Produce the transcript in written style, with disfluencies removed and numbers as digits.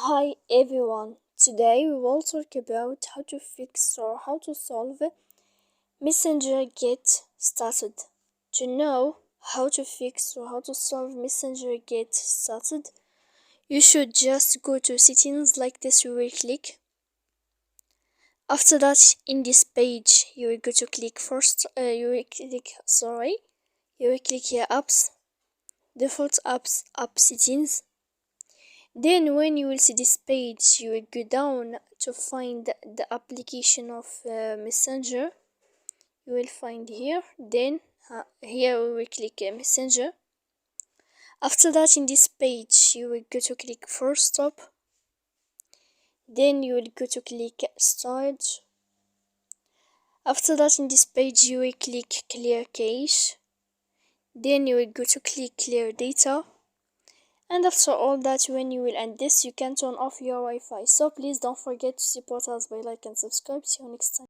Hi everyone, today we will talk about how to fix or how to solve Messenger get started. To know how to fix or how to solve Messenger get started, you should just go to settings like this. You will click. After that, in this page, you will go to click first. You will click here apps, default apps, app settings. Then when you will see this page, you will go down to find the application of Messenger. You will find here. Then here we will click Messenger. After that, in this page, you will go to click Force Stop. Then you will go to click Storage. After that, in this page, you will click Clear Cache. Then you will go to click Clear Data. And after all that, when you will end this, you can turn off your Wi-Fi. So please don't forget to support us by like and subscribe. See you next time.